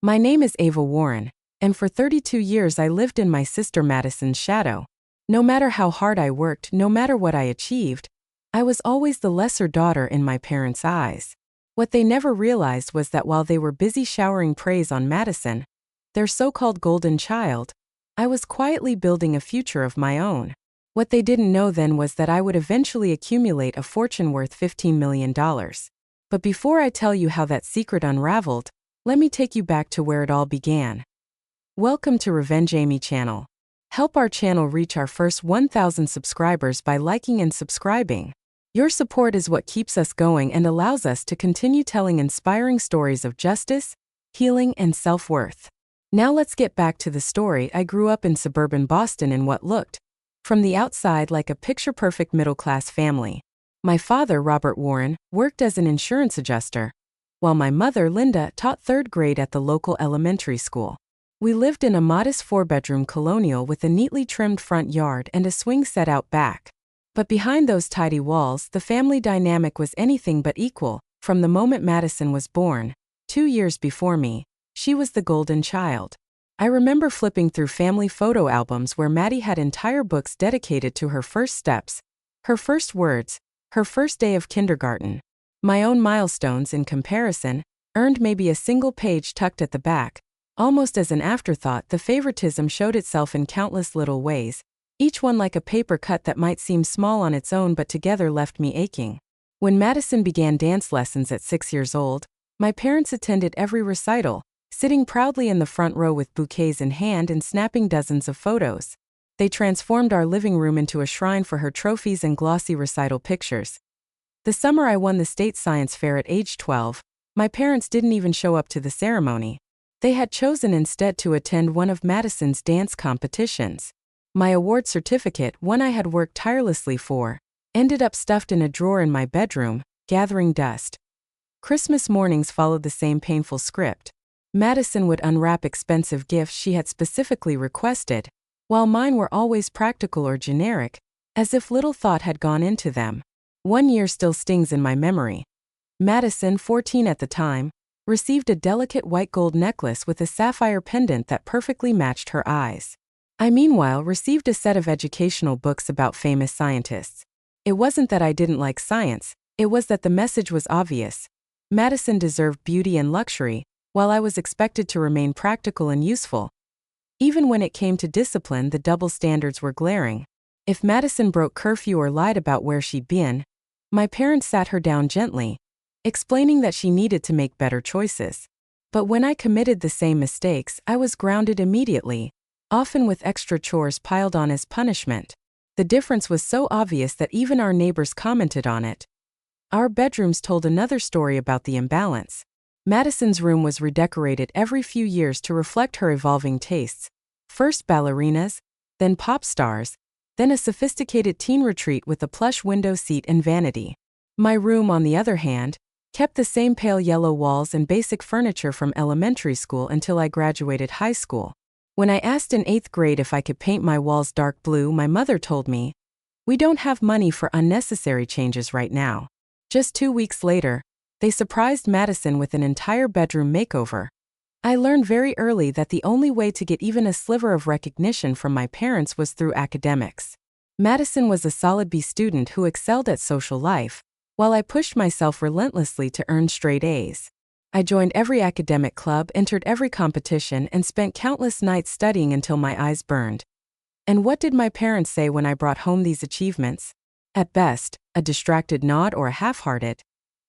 My name is Ava Warren, and for 32 years I lived in my sister Madison's shadow. No matter how hard I worked, no matter what I achieved, I was always the lesser daughter in my parents' eyes. What they never realized was that while they were busy showering praise on Madison, their so-called golden child, I was quietly building a future of my own. What they didn't know then was that I would eventually accumulate a fortune worth $15 million. But before I tell you how that secret unraveled, let me take you back to where it all began. Welcome to Revenge Amy channel. Help our channel reach our first 1,000 subscribers by liking and subscribing. Your support is what keeps us going and allows us to continue telling inspiring stories of justice, healing, and self-worth. Now let's get back to the story. I grew up in suburban Boston in what looked, from the outside, like a picture-perfect middle-class family. My father, Robert Warren, worked as an insurance adjuster, while my mother, Linda, taught third grade at the local elementary school. We lived in a modest four-bedroom colonial with a neatly trimmed front yard and a swing set out back. But behind those tidy walls, the family dynamic was anything but equal. From the moment Madison was born, 2 years before me, she was the golden child. I remember flipping through family photo albums where Maddie had entire books dedicated to her first steps, her first words, her first day of kindergarten. My own milestones, in comparison, earned maybe a single page tucked at the back. Almost as an afterthought, the favoritism showed itself in countless little ways, each one like a paper cut that might seem small on its own but together left me aching. When Madison began dance lessons at 6 years old, my parents attended every recital, sitting proudly in the front row with bouquets in hand and snapping dozens of photos. They transformed our living room into a shrine for her trophies and glossy recital pictures. The summer I won the state science fair at age 12, my parents didn't even show up to the ceremony. They had chosen instead to attend one of Madison's dance competitions. My award certificate, one I had worked tirelessly for, ended up stuffed in a drawer in my bedroom, gathering dust. Christmas mornings followed the same painful script. Madison would unwrap expensive gifts she had specifically requested, while mine were always practical or generic, as if little thought had gone into them. One year still stings in my memory. Madison, 14 at the time, received a delicate white gold necklace with a sapphire pendant that perfectly matched her eyes. I meanwhile received a set of educational books about famous scientists. It wasn't that I didn't like science, it was that the message was obvious. Madison deserved beauty and luxury, while I was expected to remain practical and useful. Even when it came to discipline, the double standards were glaring. If Madison broke curfew or lied about where she'd been, my parents sat her down gently, explaining that she needed to make better choices. But when I committed the same mistakes, I was grounded immediately, often with extra chores piled on as punishment. The difference was so obvious that even our neighbors commented on it. Our bedrooms told another story about the imbalance. Madison's room was redecorated every few years to reflect her evolving tastes. First ballerinas, then pop stars, then a sophisticated teen retreat with a plush window seat and vanity. My room, on the other hand, kept the same pale yellow walls and basic furniture from elementary school until I graduated high school. When I asked in 8th grade if I could paint my walls dark blue, my mother told me, "We don't have money for unnecessary changes right now." Just 2 weeks later, they surprised Madison with an entire bedroom makeover. I learned very early that the only way to get even a sliver of recognition from my parents was through academics. Madison was a solid B student who excelled at social life, while I pushed myself relentlessly to earn straight A's. I joined every academic club, entered every competition, and spent countless nights studying until my eyes burned. And what did my parents say when I brought home these achievements? At best, a distracted nod or a half-hearted,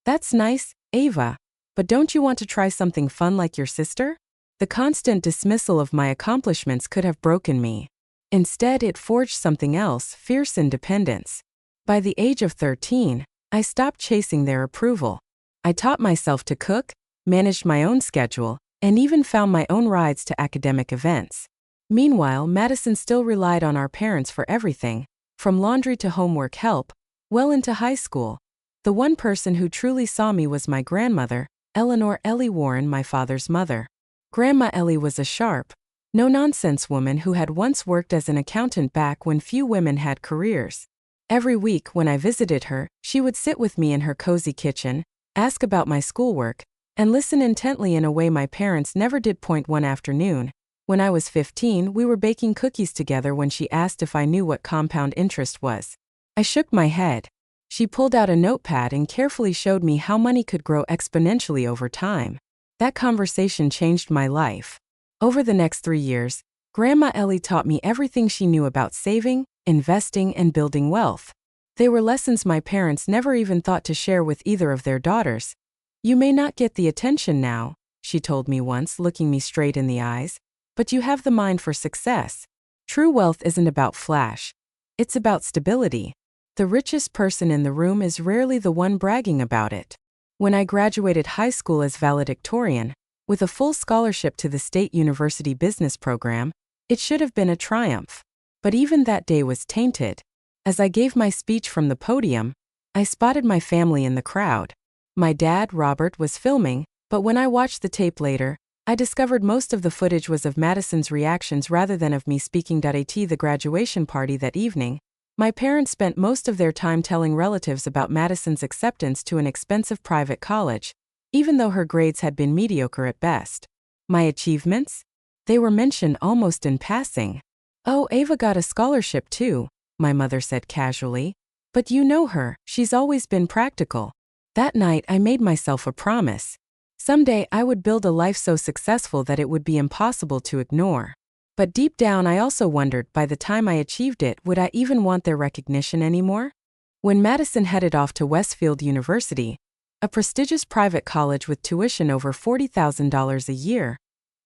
"That's nice, Ava, but don't you want to try something fun like your sister?" The constant dismissal of my accomplishments could have broken me. Instead, it forged something else, fierce independence. By the age of 13, I stopped chasing their approval. I taught myself to cook, managed my own schedule, and even found my own rides to academic events. Meanwhile, Madison still relied on our parents for everything, from laundry to homework help, well into high school. The one person who truly saw me was my grandmother, Eleanor Ellie Warren, my father's mother. Grandma Ellie was a sharp, no-nonsense woman who had once worked as an accountant back when few women had careers. Every week when I visited her, she would sit with me in her cozy kitchen, ask about my schoolwork, and listen intently in a way my parents never did. Point one afternoon, when I was 15, we were baking cookies together when she asked if I knew what compound interest was. I shook my head. She pulled out a notepad and carefully showed me how money could grow exponentially over time. That conversation changed my life. Over the next 3 years, Grandma Ellie taught me everything she knew about saving, investing, and building wealth. They were lessons my parents never even thought to share with either of their daughters. "You may not get the attention now," she told me once, looking me straight in the eyes, "but you have the mind for success. True wealth isn't about flash. It's about stability. The richest person in the room is rarely the one bragging about it." When I graduated high school as valedictorian, with a full scholarship to the State University Business Program, it should have been a triumph. But even that day was tainted. As I gave my speech from the podium, I spotted my family in the crowd. My dad, Robert, was filming, but when I watched the tape later, I discovered most of the footage was of Madison's reactions rather than of me speaking. At the graduation party that evening, my parents spent most of their time telling relatives about Madison's acceptance to an expensive private college, even though her grades had been mediocre at best. My achievements? They were mentioned almost in passing. "Oh, Ava got a scholarship too," my mother said casually. "But you know her, she's always been practical." That night I made myself a promise. Someday I would build a life so successful that it would be impossible to ignore. But deep down I also wondered, by the time I achieved it, would I even want their recognition anymore? When Madison headed off to Westfield University, a prestigious private college with tuition over $40,000 a year,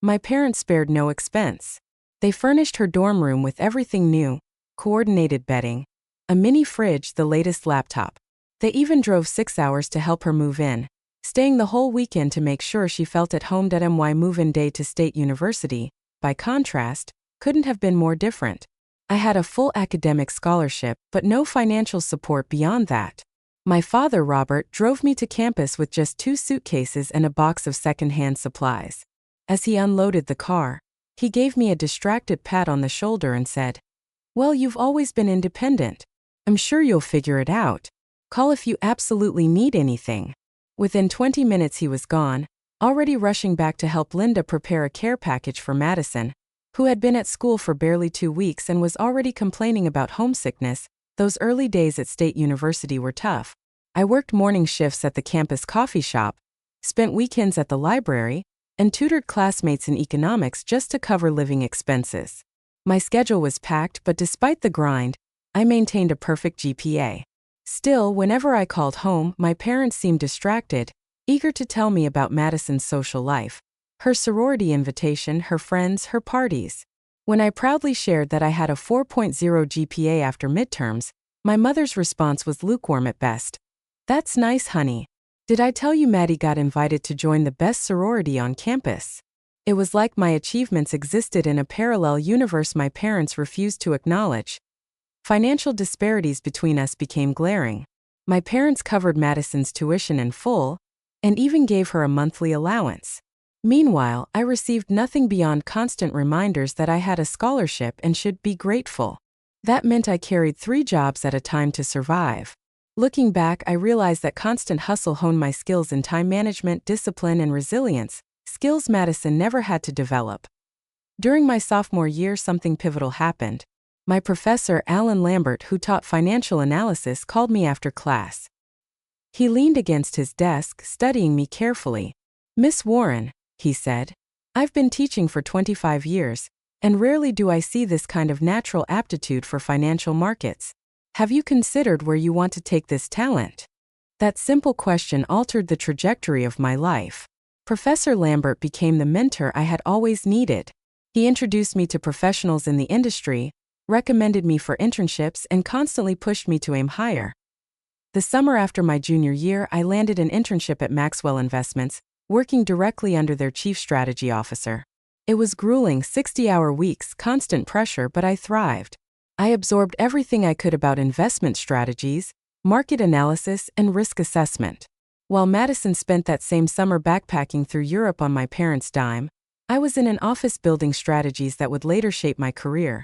my parents spared no expense. They furnished her dorm room with everything new: coordinated bedding, a mini fridge, the latest laptop. They even drove 6 hours to help her move in, staying the whole weekend to make sure she felt at home. My move-in day to State University, by contrast, couldn't have been more different. I had a full academic scholarship, but no financial support beyond that. My father, Robert, drove me to campus with just 2 suitcases and a box of second-hand supplies. As he unloaded the car, he gave me a distracted pat on the shoulder and said, "Well, you've always been independent. I'm sure you'll figure it out. Call if you absolutely need anything." Within 20 minutes he was gone, already rushing back to help Linda prepare a care package for Madison, who had been at school for barely 2 weeks and was already complaining about homesickness. Those early days at State University were tough. I worked morning shifts at the campus coffee shop, spent weekends at the library, and tutored classmates in economics just to cover living expenses. My schedule was packed, but despite the grind, I maintained a perfect GPA. Still, whenever I called home, my parents seemed distracted, eager to tell me about Madison's social life, her sorority invitation, her friends, her parties. When I proudly shared that I had a 4.0 GPA after midterms, my mother's response was lukewarm at best. "That's nice, honey. Did I tell you Maddie got invited to join the best sorority on campus?" It was like my achievements existed in a parallel universe my parents refused to acknowledge. Financial disparities between us became glaring. My parents covered Madison's tuition in full, and even gave her a monthly allowance. Meanwhile, I received nothing beyond constant reminders that I had a scholarship and should be grateful. That meant I carried 3 jobs at a time to survive. Looking back, I realized that constant hustle honed my skills in time management, discipline, and resilience, skills Madison never had to develop. During my sophomore year, something pivotal happened. My professor, Alan Lambert, who taught financial analysis, called me after class. He leaned against his desk, studying me carefully. "Miss Warren," he said, "I've been teaching for 25 years, and rarely do I see this kind of natural aptitude for financial markets. Have you considered where you want to take this talent?" That simple question altered the trajectory of my life. Professor Lambert became the mentor I had always needed. He introduced me to professionals in the industry, recommended me for internships, and constantly pushed me to aim higher. The summer after my junior year, I landed an internship at Maxwell Investments, working directly under their chief strategy officer. It was grueling, 60-hour weeks, constant pressure, but I thrived. I absorbed everything I could about investment strategies, market analysis, and risk assessment. While Madison spent that same summer backpacking through Europe on my parents' dime, I was in an office building strategies that would later shape my career.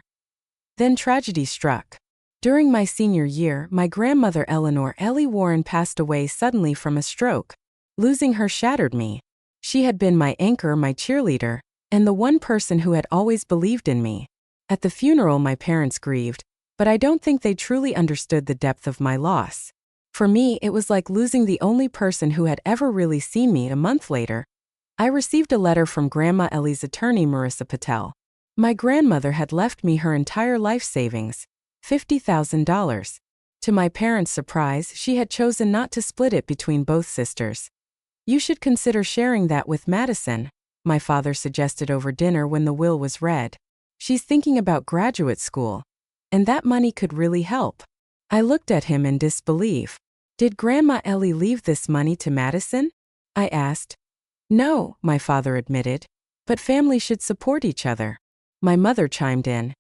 Then tragedy struck. During my senior year, my grandmother Eleanor Ellie Warren passed away suddenly from a stroke. Losing her shattered me. She had been my anchor, my cheerleader, and the one person who had always believed in me. At the funeral, my parents grieved, but I don't think they truly understood the depth of my loss. For me, it was like losing the only person who had ever really seen me. A month later, I received a letter from Grandma Ellie's attorney, Marissa Patel. My grandmother had left me her entire life savings, $50,000. To my parents' surprise, she had chosen not to split it between both sisters. "You should consider sharing that with Madison," my father suggested over dinner when the will was read. "She's thinking about graduate school, and that money could really help." I looked at him in disbelief. "Did Grandma Ellie leave this money to Madison?" I asked. "No," my father admitted, "but families should support each other." My mother chimed in.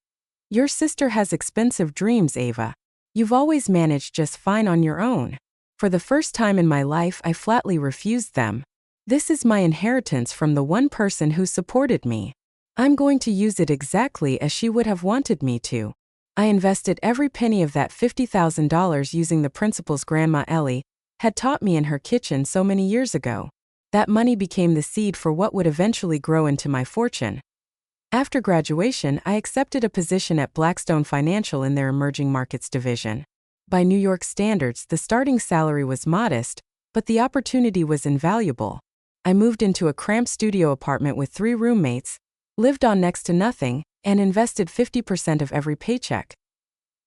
"Your sister has expensive dreams, Ava. You've always managed just fine on your own." For the first time in my life, I flatly refused them. This is my inheritance from the one person who supported me. I'm going to use it exactly as she would have wanted me to. I invested every penny of that $50,000 using the principles Grandma Ellie had taught me in her kitchen so many years ago. That money became the seed for what would eventually grow into my fortune. After graduation, I accepted a position at Blackstone Financial in their emerging markets division. By New York standards, the starting salary was modest, but the opportunity was invaluable. I moved into a cramped studio apartment with 3 roommates, lived on next to nothing, and invested 50% of every paycheck.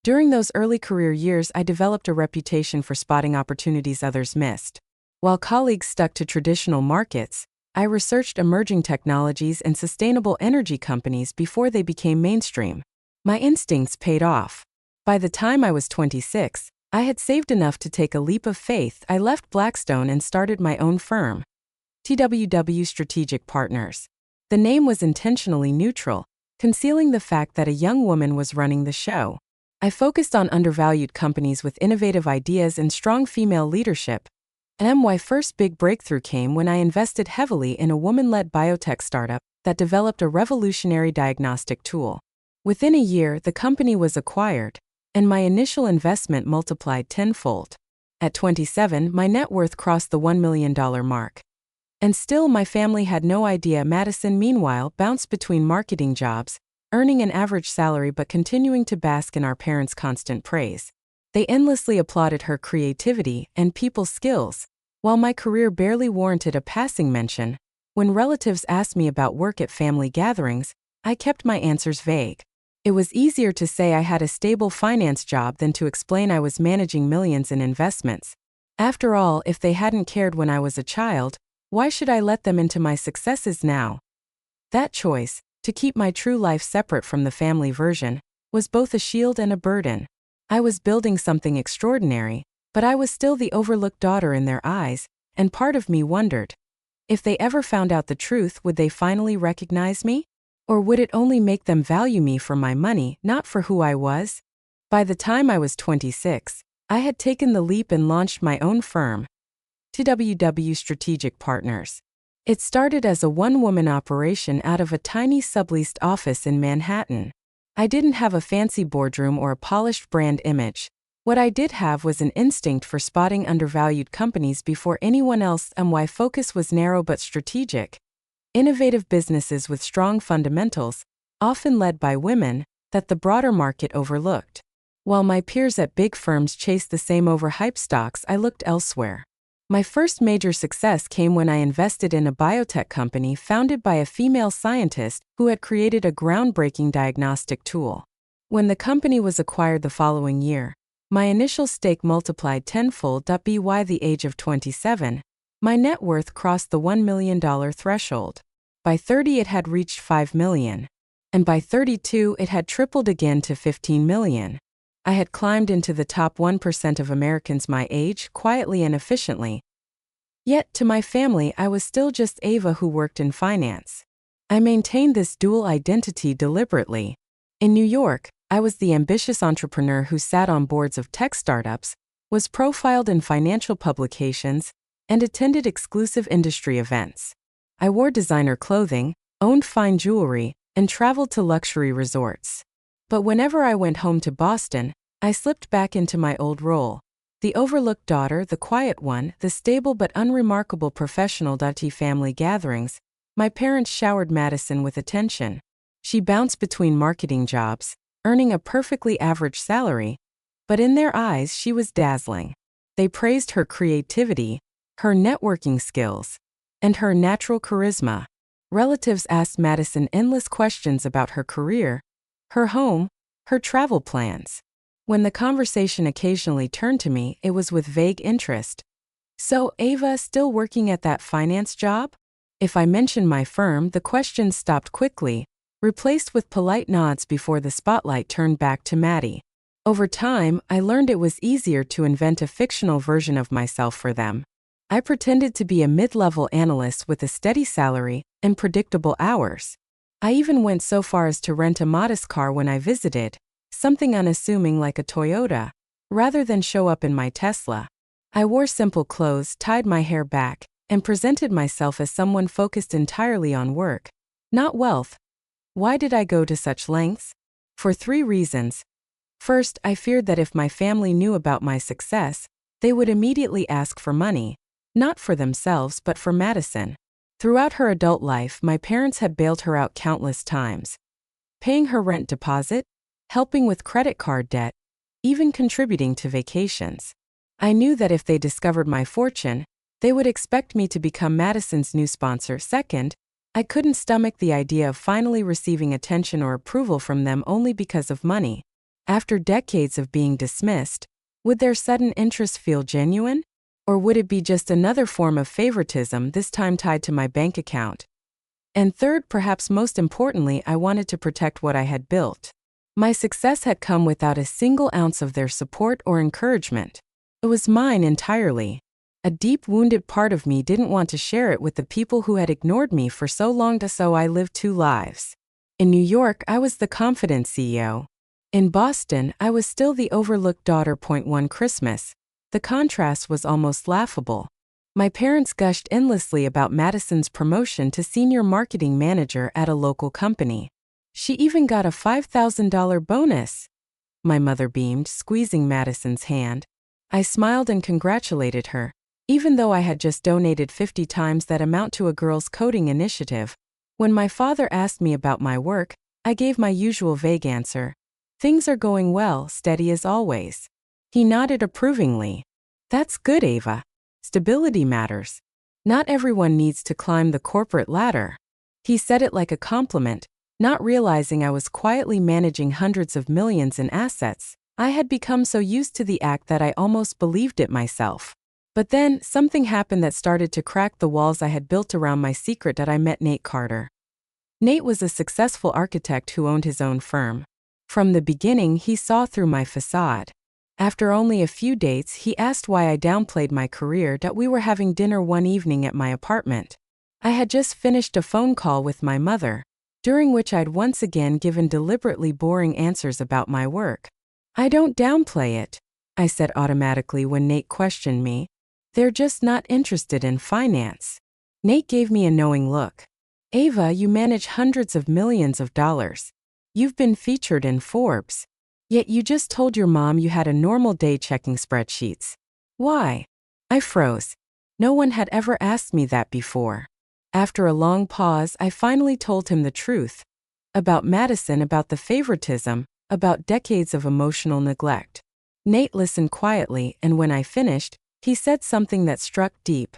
During those early career years, I developed a reputation for spotting opportunities others missed. While colleagues stuck to traditional markets, I researched emerging technologies and sustainable energy companies before they became mainstream. My instincts paid off. By the time I was 26, I had saved enough to take a leap of faith. I left Blackstone and started my own firm, TWW Strategic Partners. The name was intentionally neutral, concealing the fact that a young woman was running the show. I focused on undervalued companies with innovative ideas and strong female leadership. My first big breakthrough came when I invested heavily in a woman-led biotech startup that developed a revolutionary diagnostic tool. Within a year, the company was acquired, and my initial investment multiplied tenfold. At 27, my net worth crossed the $1 million mark. And still, my family had no idea. Madison, meanwhile, bounced between marketing jobs, earning an average salary but continuing to bask in our parents' constant praise. They endlessly applauded her creativity and people skills, while my career barely warranted a passing mention. When relatives asked me about work at family gatherings, I kept my answers vague. It was easier to say I had a stable finance job than to explain I was managing millions in investments. After all, if they hadn't cared when I was a child, why should I let them into my successes now? That choice, to keep my true life separate from the family version, was both a shield and a burden. I was building something extraordinary, but I was still the overlooked daughter in their eyes, and part of me wondered, if they ever found out the truth, would they finally recognize me? Or would it only make them value me for my money, not for who I was? By the time I was 26, I had taken the leap and launched my own firm, TWW Strategic Partners. It started as a one-woman operation out of a tiny subleased office in Manhattan. I didn't have a fancy boardroom or a polished brand image. What I did have was an instinct for spotting undervalued companies before anyone else. My focus was narrow but strategic. Innovative businesses with strong fundamentals, often led by women, that the broader market overlooked. While my peers at big firms chased the same overhyped stocks, I looked elsewhere. My first major success came when I invested in a biotech company founded by a female scientist who had created a groundbreaking diagnostic tool. When the company was acquired the following year, my initial stake multiplied tenfold. By the age of 27, my net worth crossed the $1 million threshold. By 30, it had reached $5 million. And by 32, it had tripled again to $15 million. I had climbed into the top 1% of Americans my age, quietly and efficiently. Yet, to my family, I was still just Ava who worked in finance. I maintained this dual identity deliberately. In New York, I was the ambitious entrepreneur who sat on boards of tech startups, was profiled in financial publications, and attended exclusive industry events. I wore designer clothing, owned fine jewelry, and traveled to luxury resorts. But whenever I went home to Boston, I slipped back into my old role, The overlooked daughter, the quiet one, the stable but unremarkable professional. Family gatherings. My parents showered Madison with attention. She bounced between marketing jobs, earning a perfectly average salary, but in their eyes she was dazzling. They praised her creativity, her networking skills, and her natural charisma. Relatives asked Madison endless questions about her career, her home, her travel plans. When the conversation occasionally turned to me, it was with vague interest. "So, Ava, still working at that finance job?" If I mentioned my firm, the questions stopped quickly, replaced with polite nods before the spotlight turned back to Maddie. Over time, I learned it was easier to invent a fictional version of myself for them. I pretended to be a mid-level analyst with a steady salary and predictable hours. I even went so far as to rent a modest car when I visited, something unassuming like a Toyota, rather than show up in my Tesla. I wore simple clothes, tied my hair back, and presented myself as someone focused entirely on work, not wealth. Why did I go to such lengths? For 3 reasons. First, I feared that if my family knew about my success, they would immediately ask for money, not for themselves but for Madison. Throughout her adult life, my parents had bailed her out countless times, paying her rent deposit, helping with credit card debt, even contributing to vacations. I knew that if they discovered my fortune, they would expect me to become Madison's new sponsor. Second, I couldn't stomach the idea of finally receiving attention or approval from them only because of money. After decades of being dismissed, would their sudden interest feel genuine? Or would it be just another form of favoritism, this time tied to my bank account? And third, perhaps most importantly, I wanted to protect what I had built. My success had come without a single ounce of their support or encouragement. It was mine entirely. A deep wounded part of me didn't want to share it with the people who had ignored me for so long, so I lived 2 lives. In New York, I was the confident CEO. In Boston, I was still the overlooked daughter. One Christmas, the contrast was almost laughable. My parents gushed endlessly about Madison's promotion to senior marketing manager at a local company. She even got a $5,000 bonus. My mother beamed, squeezing Madison's hand. I smiled and congratulated her, even though I had just donated 50 times that amount to a girls' coding initiative. When my father asked me about my work, I gave my usual vague answer. "Things are going well, steady as always." He nodded approvingly. "That's good, Ava. Stability matters. Not everyone needs to climb the corporate ladder." He said it like a compliment, not realizing I was quietly managing hundreds of millions in assets. I had become so used to the act that I almost believed it myself. But then, something happened that started to crack the walls I had built around my secret. I met Nate Carter. Nate was a successful architect who owned his own firm. From the beginning, he saw through my facade. After only a few dates, he asked why I downplayed my career. We were having dinner one evening at my apartment. I had just finished a phone call with my mother, during which I'd once again given deliberately boring answers about my work. "I don't downplay it," I said automatically when Nate questioned me. "They're just not interested in finance." Nate gave me a knowing look. "Ava, you manage hundreds of millions of dollars. You've been featured in Forbes. Yet you just told your mom you had a normal day checking spreadsheets. Why?" I froze. No one had ever asked me that before. After a long pause, I finally told him the truth. About Madison, about the favoritism, about decades of emotional neglect. Nate listened quietly, and when I finished, he said something that struck deep.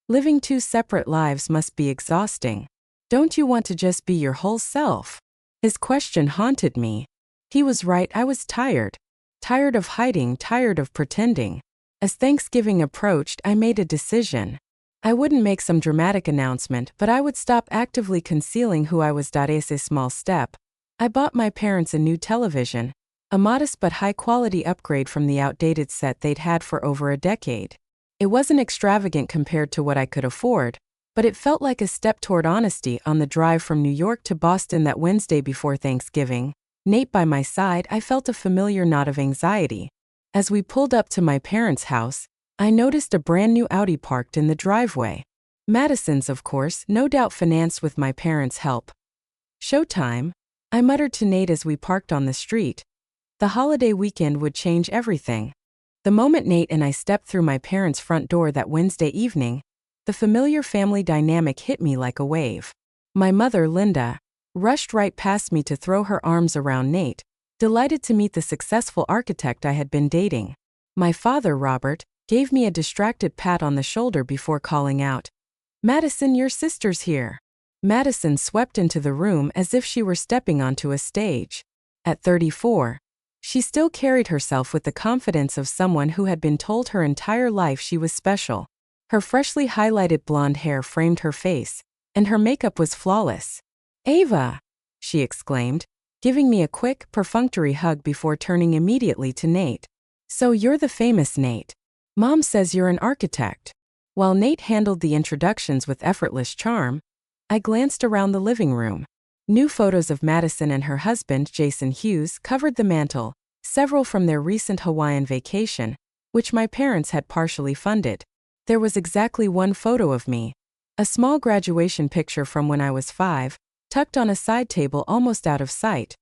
"Living 2 separate lives must be exhausting. Don't you want to just be your whole self?" His question haunted me. He was right, I was tired. Tired of hiding, tired of pretending. As Thanksgiving approached, I made a decision. I wouldn't make some dramatic announcement, but I would stop actively concealing who I was. As a small step, I bought my parents a new television, a modest but high-quality upgrade from the outdated set they'd had for over a decade. It wasn't extravagant compared to what I could afford, but it felt like a step toward honesty. On the drive from New York to Boston that Wednesday before Thanksgiving, Nate by my side, I felt a familiar knot of anxiety. As we pulled up to my parents' house, I noticed a brand new Audi parked in the driveway. Madison's, of course, no doubt financed with my parents' help. "Showtime," I muttered to Nate as we parked on the street. The holiday weekend would change everything. The moment Nate and I stepped through my parents' front door that Wednesday evening, the familiar family dynamic hit me like a wave. My mother, Linda, rushed right past me to throw her arms around Nate, delighted to meet the successful architect I had been dating. My father, Robert, gave me a distracted pat on the shoulder before calling out, "Madison, your sister's here." Madison swept into the room as if she were stepping onto a stage. At 34, she still carried herself with the confidence of someone who had been told her entire life she was special. Her freshly highlighted blonde hair framed her face, and her makeup was flawless. "Ava!" she exclaimed, giving me a quick, perfunctory hug before turning immediately to Nate. "So you're the famous Nate. Mom says you're an architect." While Nate handled the introductions with effortless charm, I glanced around the living room. New photos of Madison and her husband, Jason Hughes, covered the mantel, several from their recent Hawaiian vacation, which my parents had partially funded. There was exactly one photo of me, a small graduation picture from when I was 5, tucked on a side table almost out of sight.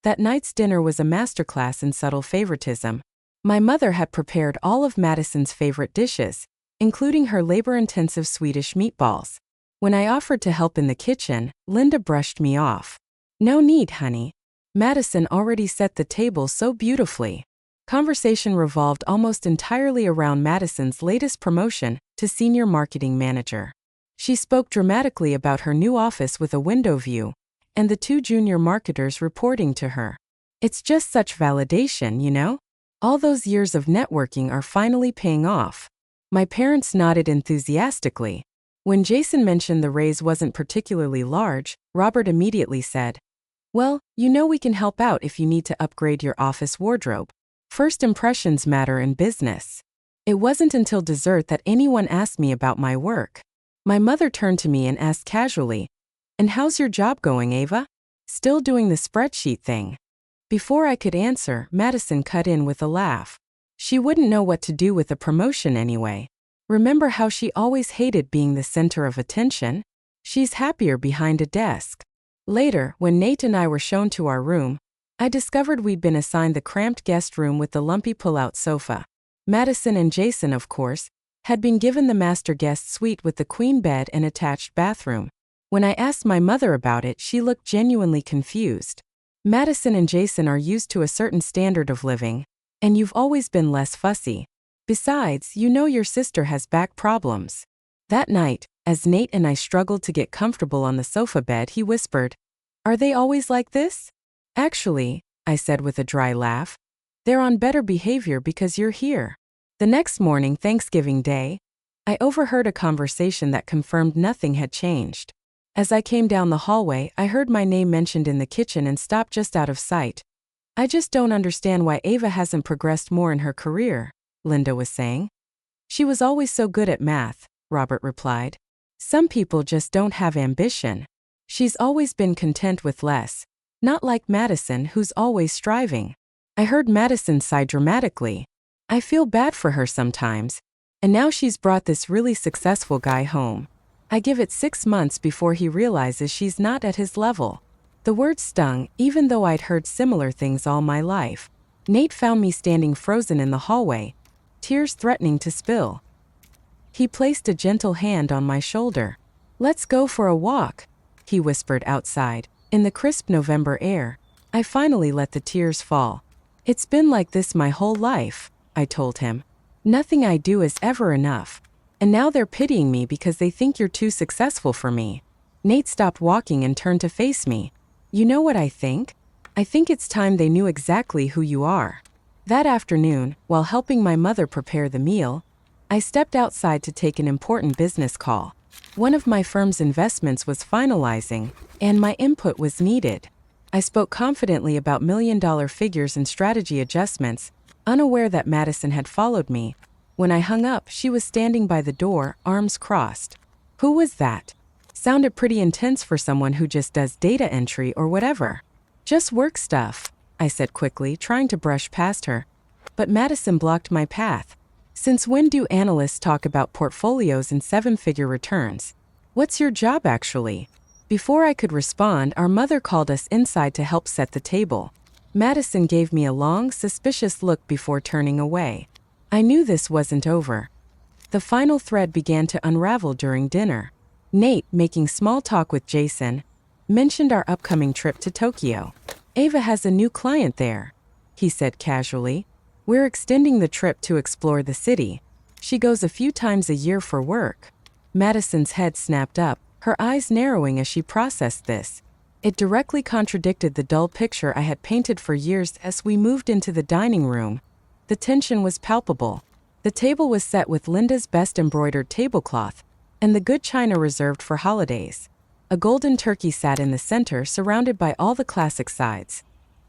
That night's dinner was a masterclass in subtle favoritism. My mother had prepared all of Madison's favorite dishes, including her labor-intensive Swedish meatballs. When I offered to help in the kitchen, Linda brushed me off. "No need, honey. Madison already set the table so beautifully." Conversation revolved almost entirely around Madison's latest promotion to senior marketing manager. She spoke dramatically about her new office with a window view, and the 2 junior marketers reporting to her. "It's just such validation, you know? All those years of networking are finally paying off." My parents nodded enthusiastically. When Jason mentioned the raise wasn't particularly large, Robert immediately said, "Well, you know we can help out if you need to upgrade your office wardrobe. First impressions matter in business." It wasn't until dessert that anyone asked me about my work. My mother turned to me and asked casually, "And how's your job going, Ava? Still doing the spreadsheet thing?" Before I could answer, Madison cut in with a laugh. She wouldn't know what to do with a promotion anyway. Remember how she always hated being the center of attention? She's happier behind a desk. Later, when Nate and I were shown to our room, I discovered we'd been assigned the cramped guest room with the lumpy pull-out sofa. Madison and Jason, of course, had been given the master guest suite with the queen bed and attached bathroom. When I asked my mother about it, she looked genuinely confused. "Madison and Jason are used to a certain standard of living, and you've always been less fussy. Besides, you know your sister has back problems." That night, as Nate and I struggled to get comfortable on the sofa bed, he whispered, "Are they always like this?" "Actually," I said with a dry laugh, "they're on better behavior because you're here." The next morning, Thanksgiving Day, I overheard a conversation that confirmed nothing had changed. As I came down the hallway, I heard my name mentioned in the kitchen and stopped just out of sight. "I just don't understand why Ava hasn't progressed more in her career," Linda was saying. "She was always so good at math," Robert replied. "Some people just don't have ambition. She's always been content with less, not like Madison, who's always striving." I heard Madison sigh dramatically. "I feel bad for her sometimes. And now she's brought this really successful guy home. I give it 6 months before he realizes she's not at his level." The word stung, even though I'd heard similar things all my life. Nate found me standing frozen in the hallway, tears threatening to spill. He placed a gentle hand on my shoulder. "Let's go for a walk," he whispered outside. In the crisp November air, I finally let the tears fall. "It's been like this my whole life," I told him. "Nothing I do is ever enough. And now they're pitying me because they think you're too successful for me." Nate stopped walking and turned to face me. "You know what I think? I think it's time they knew exactly who you are." That afternoon, while helping my mother prepare the meal, I stepped outside to take an important business call. One of my firm's investments was finalizing, and my input was needed. I spoke confidently about million-dollar figures and strategy adjustments, unaware that Madison had followed me. When I hung up, she was standing by the door, arms crossed. "Who was that? Sounded pretty intense for someone who just does data entry or whatever." "Just work stuff," I said quickly, trying to brush past her. But Madison blocked my path. "Since when do analysts talk about portfolios and 7-figure returns? What's your job actually?" Before I could respond, our mother called us inside to help set the table. Madison gave me a long, suspicious look before turning away. I knew this wasn't over. The final thread began to unravel during dinner. Nate, making small talk with Jason, mentioned our upcoming trip to Tokyo. Ava has a new client there, he said casually. We're extending the trip to explore the city. She goes a few times a year for work. Madison's head snapped up, her eyes narrowing as she processed this. It directly contradicted the dull picture I had painted for years. As we moved into the dining room, the tension was palpable. The table was set with Linda's best embroidered tablecloth, and the good china reserved for holidays. A golden turkey sat in the center, surrounded by all the classic sides: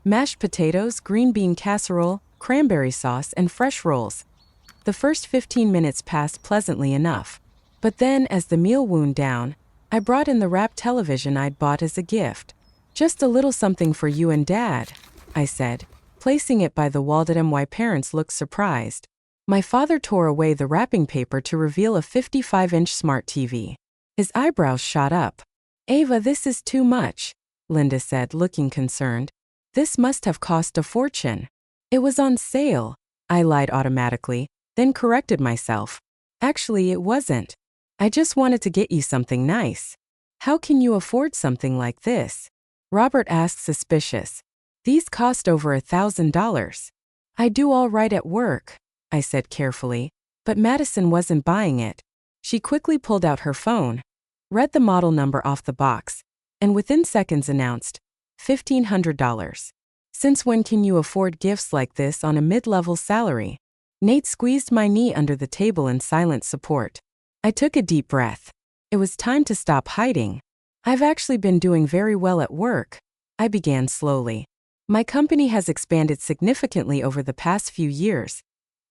mashed potatoes, green bean casserole, cranberry sauce, and fresh rolls. The first 15 minutes passed pleasantly enough. But then, as the meal wound down, I brought in the wrapped television I'd bought as a gift. Just a little something for you and Dad, I said, placing it by the wall. My parents looked surprised. My father tore away the wrapping paper to reveal a 55-inch smart TV. His eyebrows shot up. Ava, this is too much, Linda said, looking concerned. This must have cost a fortune. It was on sale, I lied automatically, then corrected myself. Actually, it wasn't. I just wanted to get you something nice. How can you afford something like this? Robert asked, suspicious. These cost over $1,000. I do all right at work, I said carefully, but Madison wasn't buying it. She quickly pulled out her phone, read the model number off the box, and within seconds announced, $1,500. Since when can you afford gifts like this on a mid-level salary? Nate squeezed my knee under the table in silent support. I took a deep breath. It was time to stop hiding. I've actually been doing very well at work, I began slowly. My company has expanded significantly over the past few years,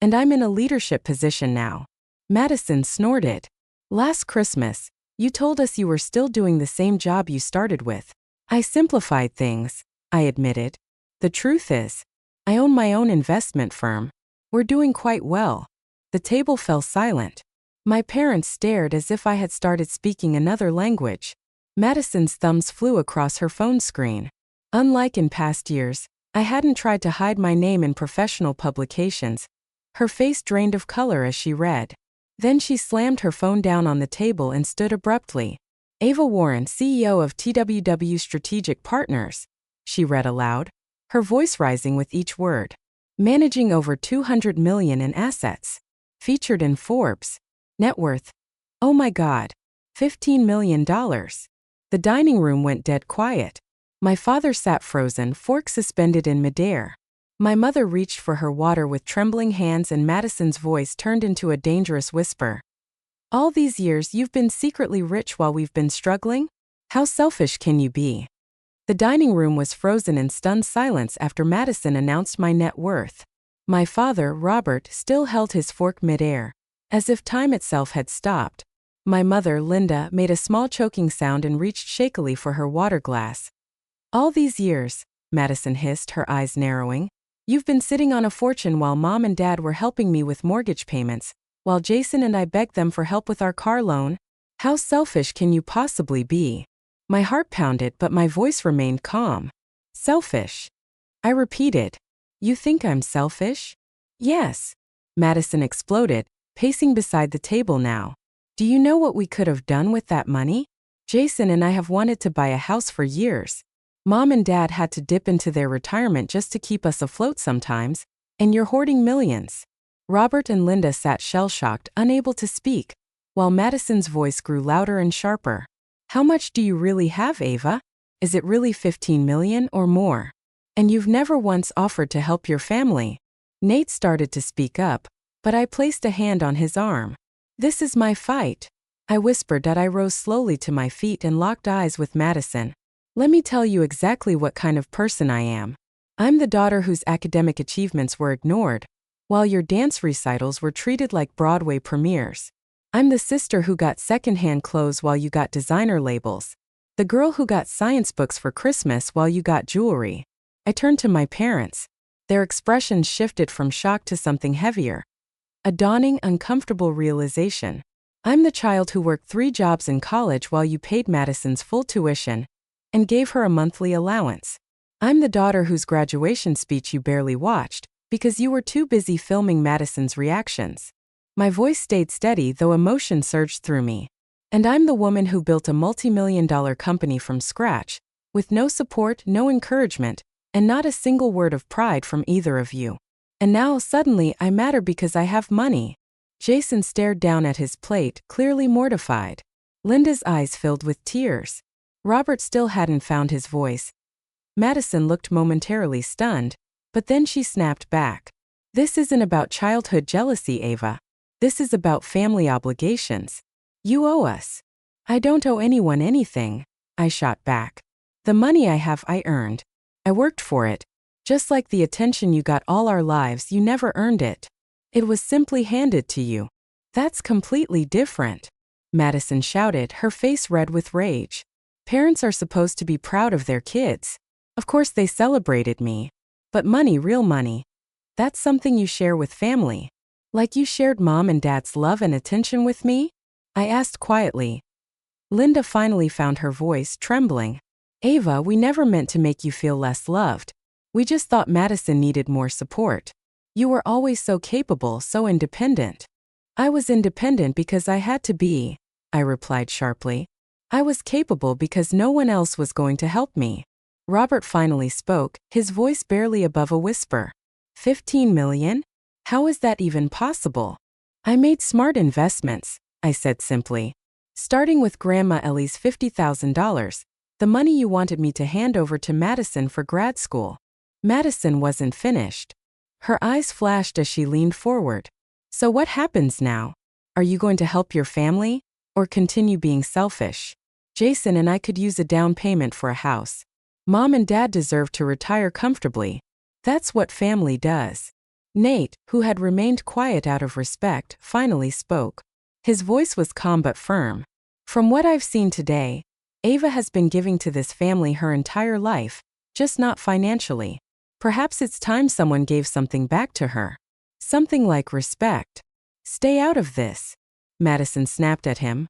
and I'm in a leadership position now. Madison snorted. Last Christmas, you told us you were still doing the same job you started with. I simplified things, I admitted. The truth is, I own my own investment firm. We're doing quite well. The table fell silent. My parents stared as if I had started speaking another language. Madison's thumbs flew across her phone screen. Unlike in past years, I hadn't tried to hide my name in professional publications. Her face drained of color as she read. Then she slammed her phone down on the table and stood abruptly. Ava Warren, CEO of TWW Strategic Partners, she read aloud, her voice rising with each word. Managing over $200 million in assets. Featured in Forbes. Net worth. Oh my God. $15 million. The dining room went dead quiet. My father sat frozen, fork suspended in midair. My mother reached for her water with trembling hands, and Madison's voice turned into a dangerous whisper. All these years you've been secretly rich while we've been struggling? How selfish can you be? The dining room was frozen in stunned silence after Madison announced my net worth. My father, Robert, still held his fork midair, as if time itself had stopped. My mother, Linda, made a small choking sound and reached shakily for her water glass. All these years, Madison hissed, her eyes narrowing, you've been sitting on a fortune while Mom and Dad were helping me with mortgage payments, while Jason and I begged them for help with our car loan. How selfish can you possibly be? My heart pounded, but my voice remained calm. Selfish? I repeated. You think I'm selfish? Yes. Madison exploded, pacing beside the table now. Do you know what we could have done with that money? Jason and I have wanted to buy a house for years. Mom and Dad had to dip into their retirement just to keep us afloat sometimes, and you're hoarding millions. Robert and Linda sat shell-shocked, unable to speak, while Madison's voice grew louder and sharper. How much do you really have, Ava? Is it really $15 million or more? And you've never once offered to help your family. Nate started to speak up, but I placed a hand on his arm. This is my fight, I whispered. I rose slowly to my feet and locked eyes with Madison. Let me tell you exactly what kind of person I am. I'm the daughter whose academic achievements were ignored, while your dance recitals were treated like Broadway premieres. I'm the sister who got secondhand clothes while you got designer labels. The girl who got science books for Christmas while you got jewelry. I turned to my parents. Their expressions shifted from shock to something heavier. A dawning, uncomfortable realization. I'm the child who worked 3 jobs in college while you paid Madison's full tuition and gave her a monthly allowance. I'm the daughter whose graduation speech you barely watched, Because you were too busy filming Madison's reactions. My voice stayed steady though emotion surged through me. And I'm the woman who built a multi-million-dollar company from scratch, with no support, no encouragement, and not a single word of pride from either of you. And now suddenly I matter because I have money. Jason stared down at his plate, clearly mortified. Linda's eyes filled with tears. Robert still hadn't found his voice. Madison looked momentarily stunned, but then she snapped back. This isn't about childhood jealousy, Ava. This is about family obligations. You owe us. I don't owe anyone anything, I shot back. The money I have I earned. I worked for it. Just like the attention you got all our lives, you never earned it. It was simply handed to you. That's completely different. Madison shouted, her face red with rage. Parents are supposed to be proud of their kids. Of course they celebrated me. But money, real money, that's something you share with family. Like you shared mom and dad's love and attention with me? I asked quietly. Linda finally found her voice, trembling. Ava, we never meant to make you feel less loved. We just thought Madison needed more support. You were always so capable, so independent. I was independent because I had to be, I replied sharply. I was capable because no one else was going to help me. Robert finally spoke, his voice barely above a whisper. 15 million? How is that even possible? I made smart investments, I said simply. Starting with Grandma Ellie's $50,000, the money you wanted me to hand over to Madison for grad school. Madison wasn't finished. Her eyes flashed as she leaned forward. So what happens now? Are you going to help your family? Or continue being selfish? Jason and I could use a down payment for a house. Mom and Dad deserve to retire comfortably. That's what family does. Nate, who had remained quiet out of respect, finally spoke. His voice was calm but firm. From what I've seen today, Ava has been giving to this family her entire life, just not financially. Perhaps it's time someone gave something back to her. Something like respect. Stay out of this. Madison snapped at him.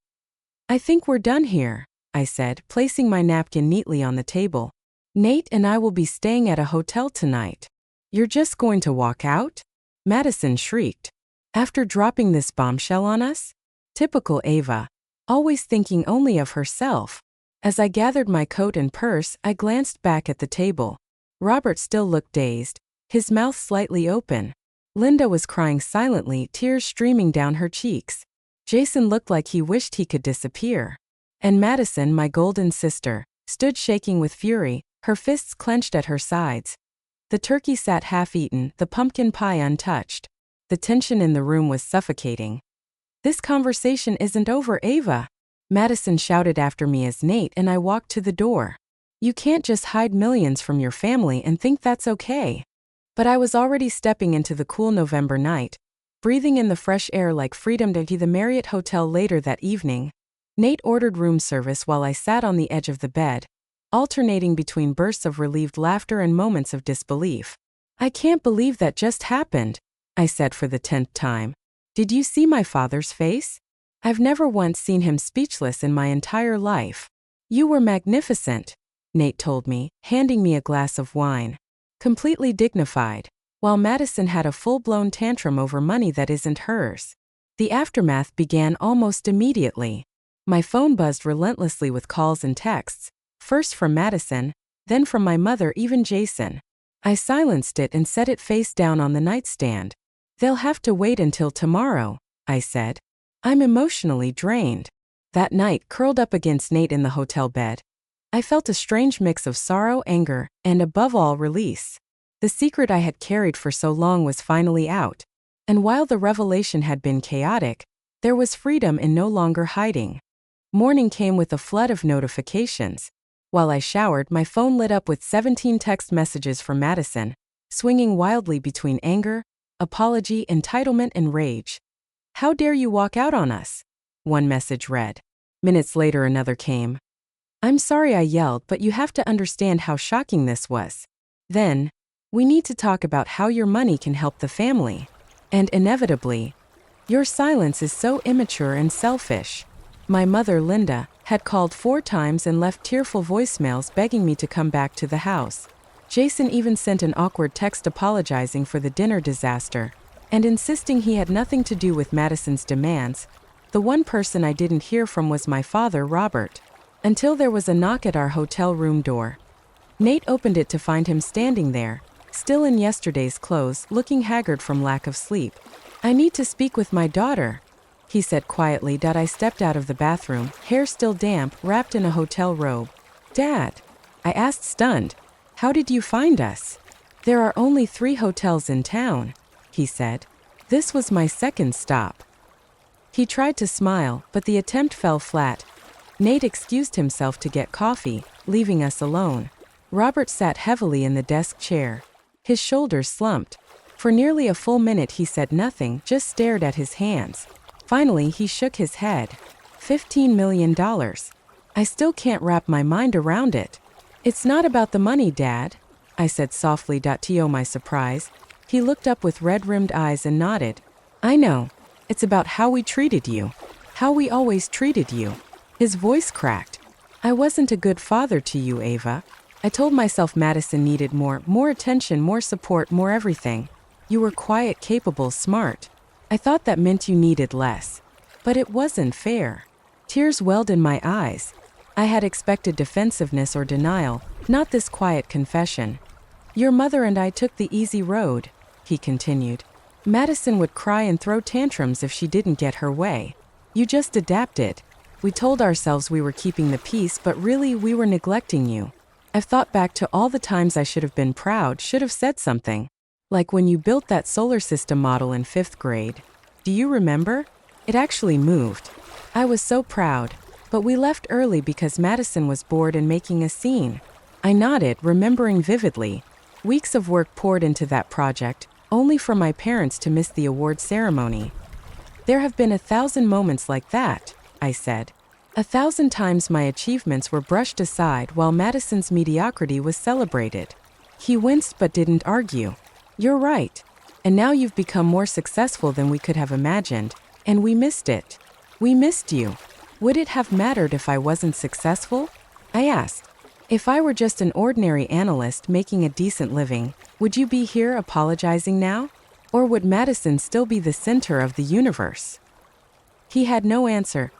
I think we're done here, I said, placing my napkin neatly on the table. Nate and I will be staying at a hotel tonight. You're just going to walk out? Madison shrieked. After dropping this bombshell on us? Typical Ava. Always thinking only of herself. As I gathered my coat and purse, I glanced back at the table. Robert still looked dazed, his mouth slightly open. Linda was crying silently, tears streaming down her cheeks. Jason looked like he wished he could disappear. And Madison, my golden sister, stood shaking with fury, her fists clenched at her sides. The turkey sat half-eaten, the pumpkin pie untouched. The tension in the room was suffocating. This conversation isn't over, Ava. Madison shouted after me as Nate and I walked to the door. You can't just hide millions from your family and think that's okay. But I was already stepping into the cool November night, breathing in the fresh air like freedom. To the Marriott Hotel later that evening, Nate ordered room service while I sat on the edge of the bed, alternating between bursts of relieved laughter and moments of disbelief. I can't believe that just happened, I said for the 10th time. Did you see my father's face? I've never once seen him speechless in my entire life. You were magnificent, Nate told me, handing me a glass of wine. Completely dignified, while Madison had a full-blown tantrum over money that isn't hers. The aftermath began almost immediately. My phone buzzed relentlessly with calls and texts, first from Madison, then from my mother, even Jason. I silenced it and set it face down on the nightstand. They'll have to wait until tomorrow, I said. I'm emotionally drained. That night, curled up against Nate in the hotel bed, I felt a strange mix of sorrow, anger, and above all, release. The secret I had carried for so long was finally out. And while the revelation had been chaotic, there was freedom in no longer hiding. Morning came with a flood of notifications. While I showered, my phone lit up with 17 text messages from Madison, swinging wildly between anger, apology, entitlement, and rage. How dare you walk out on us? One message read. Minutes later another came. I'm sorry I yelled, but you have to understand how shocking this was. Then, we need to talk about how your money can help the family. And inevitably, your silence is so immature and selfish. My mother, Linda, had called 4 times and left tearful voicemails begging me to come back to the house. Jason even sent an awkward text apologizing for the dinner disaster and insisting he had nothing to do with Madison's demands. The one person I didn't hear from was my father, Robert. Until there was a knock at our hotel room door. Nate opened it to find him standing there, still in yesterday's clothes, looking haggard from lack of sleep. "I need to speak with my daughter," he said quietly. I stepped out of the bathroom, hair still damp, wrapped in a hotel robe. "Dad," I asked, stunned, "how did you find us?" "There are only 3 hotels in town," he said. "This was my second stop." He tried to smile, but the attempt fell flat. Nate excused himself to get coffee, leaving us alone. Robert sat heavily in the desk chair. His shoulders slumped. For nearly a full minute he said nothing, just stared at his hands. Finally he shook his head. $15 million. I still can't wrap my mind around it. "It's not about the money, Dad," I said softly. To my surprise, he looked up with red-rimmed eyes and nodded. "I know. It's about how we treated you. How we always treated you." His voice cracked. "I wasn't a good father to you, Ava. I told myself Madison needed more attention, more support, more everything. You were quiet, capable, smart. I thought that meant you needed less. But it wasn't fair." Tears welled in my eyes. I had expected defensiveness or denial, not this quiet confession. "Your mother and I took the easy road," he continued. "Madison would cry and throw tantrums if she didn't get her way. You just adapted. We told ourselves we were keeping the peace, but really we were neglecting you. I've thought back to all the times I should have been proud, should have said something. Like when you built that solar system model in 5th grade. Do you remember? It actually moved. I was so proud. But we left early because Madison was bored and making a scene." I nodded, remembering vividly. Weeks of work poured into that project, only for my parents to miss the award ceremony. "There have been 1,000 moments like that," I said. 1,000 times my achievements were brushed aside while Madison's mediocrity was celebrated. He winced but didn't argue. "You're right. And now you've become more successful than we could have imagined, and we missed it. We missed you. Would it have mattered if I wasn't successful?" I asked. "If I were just an ordinary analyst making a decent living, would you be here apologizing now? Or would Madison still be the center of the universe?" He had no answer.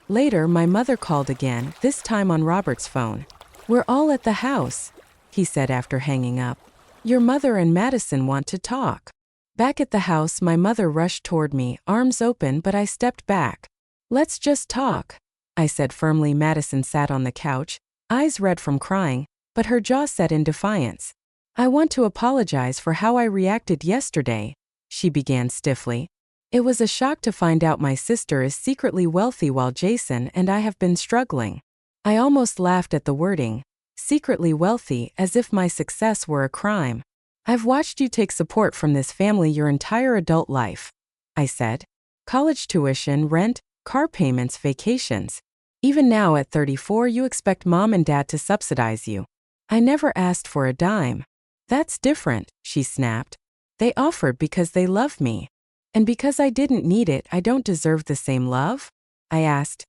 Later, my mother called again, this time on Robert's phone. "We're all at the house," he said after hanging up. "Your mother and Madison want to talk." Back at the house, my mother rushed toward me, arms open, but I stepped back. "Let's just talk," I said firmly. Madison sat on the couch, eyes red from crying, but her jaw set in defiance. "I want to apologize for how I reacted yesterday," she began stiffly. "It was a shock to find out my sister is secretly wealthy while Jason and I have been struggling." I almost laughed at the wording, secretly wealthy, as if my success were a crime. "I've watched you take support from this family your entire adult life," I said. "College tuition, rent, car payments, vacations. Even now at 34 you expect mom and dad to subsidize you. I never asked for a dime." "That's different," she snapped. "They offered because they love me. And because I didn't need it, I don't deserve the same love?" I asked.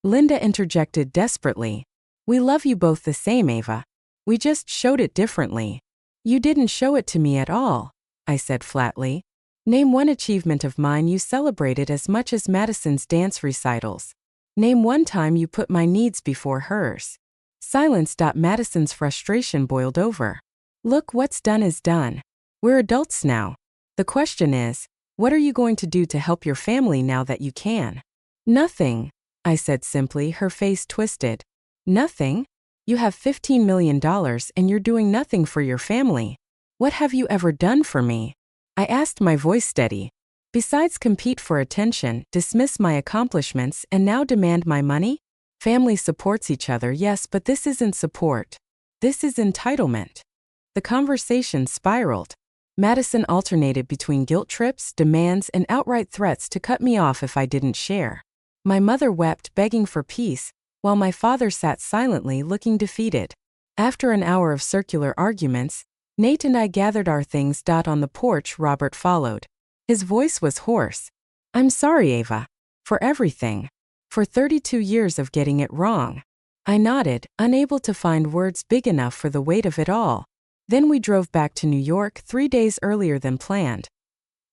Linda interjected desperately. "We love you both the same, Ava. We just showed it differently." "You didn't show it to me at all," I said flatly. "Name one achievement of mine you celebrated as much as Madison's dance recitals. Name one time you put my needs before hers." Silence. Madison's frustration boiled over. "Look, what's done is done. We're adults now. The question is, what are you going to do to help your family now that you can?" "Nothing," I said simply, her face twisted. "Nothing? You have $15 million and you're doing nothing for your family. What have you ever done for me?" I asked, my voice steady. "Besides compete for attention, dismiss my accomplishments, and now demand my money? Family supports each other, yes, but this isn't support. This is entitlement." The conversation spiraled. Madison alternated between guilt trips, demands, and outright threats to cut me off if I didn't share. My mother wept, begging for peace, while my father sat silently, looking defeated. After an hour of circular arguments, Nate and I gathered our things. On the porch, Robert followed. His voice was hoarse. "I'm sorry, Ava. For everything. For 32 years of getting it wrong." I nodded, unable to find words big enough for the weight of it all. Then we drove back to New York 3 days earlier than planned.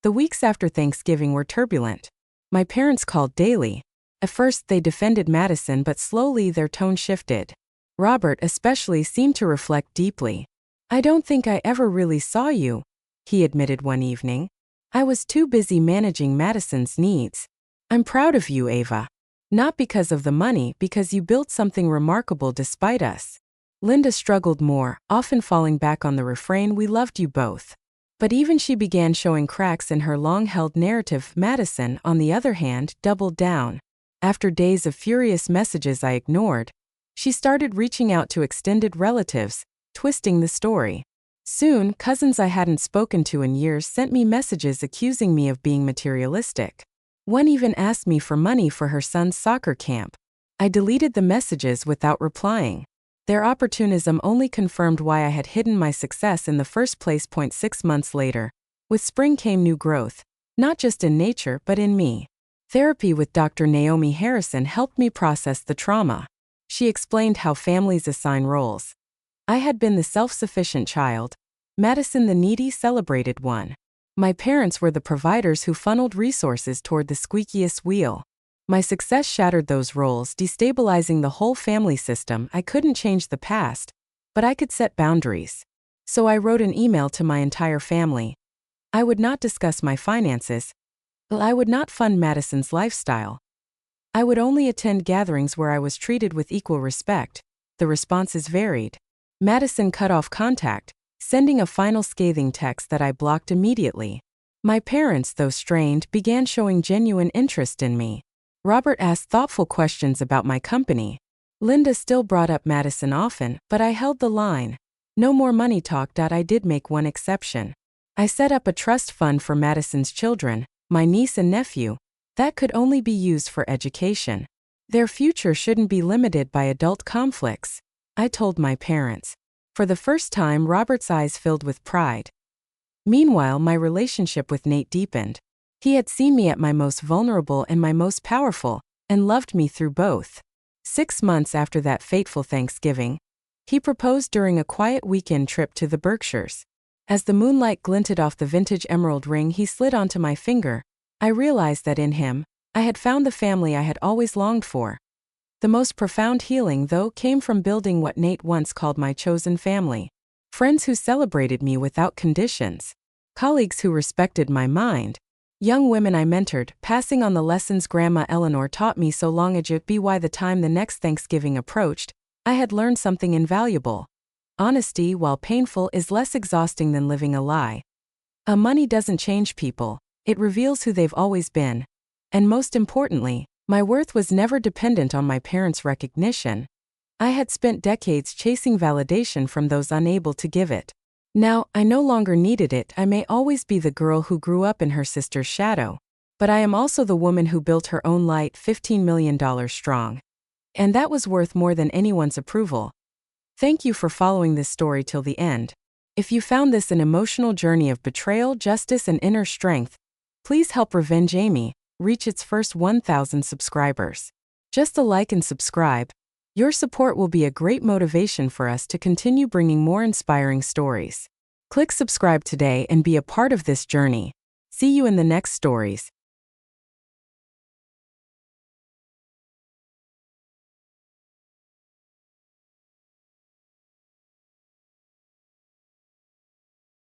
The weeks after Thanksgiving were turbulent. My parents called daily. At first they defended Madison, but slowly their tone shifted. Robert especially seemed to reflect deeply. "I don't think I ever really saw you," he admitted one evening. "I was too busy managing Madison's needs. I'm proud of you, Ava. Not because of the money, because you built something remarkable despite us." Linda struggled more, often falling back on the refrain, "We loved you both." But even she began showing cracks in her long-held narrative. Madison, on the other hand, doubled down. After days of furious messages I ignored, she started reaching out to extended relatives, twisting the story. Soon, cousins I hadn't spoken to in years sent me messages accusing me of being materialistic. One even asked me for money for her son's soccer camp. I deleted the messages without replying. Their opportunism only confirmed why I had hidden my success in the first place. 6 months later, with spring came new growth, not just in nature but in me. Therapy with Dr. Naomi Harrison helped me process the trauma. She explained how families assign roles. I had been the self-sufficient child, Madison the needy, celebrated one. My parents were the providers who funneled resources toward the squeakiest wheel. My success shattered those roles, destabilizing the whole family system. I couldn't change the past, but I could set boundaries. So I wrote an email to my entire family. I would not discuss my finances. I would not fund Madison's lifestyle. I would only attend gatherings where I was treated with equal respect. The responses varied. Madison cut off contact, sending a final scathing text that I blocked immediately. My parents, though strained, began showing genuine interest in me. Robert asked thoughtful questions about my company. Linda still brought up Madison often, but I held the line. No more money talk. I did make one exception. I set up a trust fund for Madison's children, my niece and nephew, that could only be used for education. Their future shouldn't be limited by adult conflicts, I told my parents. For the first time, Robert's eyes filled with pride. Meanwhile, my relationship with Nate deepened. He had seen me at my most vulnerable and my most powerful, and loved me through both. 6 months after that fateful Thanksgiving, he proposed during a quiet weekend trip to the Berkshires. As the moonlight glinted off the vintage emerald ring he slid onto my finger, I realized that in him, I had found the family I had always longed for. The most profound healing, though, came from building what Nate once called my chosen family. Friends who celebrated me without conditions. Colleagues who respected my mind. Young women I mentored, passing on the lessons Grandma Eleanor taught me so long ago. By the time the next Thanksgiving approached, I had learned something invaluable. Honesty, while painful, is less exhausting than living a lie. Money doesn't change people, it reveals who they've always been. And most importantly, my worth was never dependent on my parents' recognition. I had spent decades chasing validation from those unable to give it. Now, I no longer needed it. I may always be the girl who grew up in her sister's shadow, but I am also the woman who built her own light, $15 million strong. And that was worth more than anyone's approval. Thank you for following this story till the end. If you found this an emotional journey of betrayal, justice, and inner strength, please help Revenge Amy reach its first 1,000 subscribers. Just a like and subscribe. Your support will be a great motivation for us to continue bringing more inspiring stories. Click subscribe today and be a part of this journey. See you in the next stories.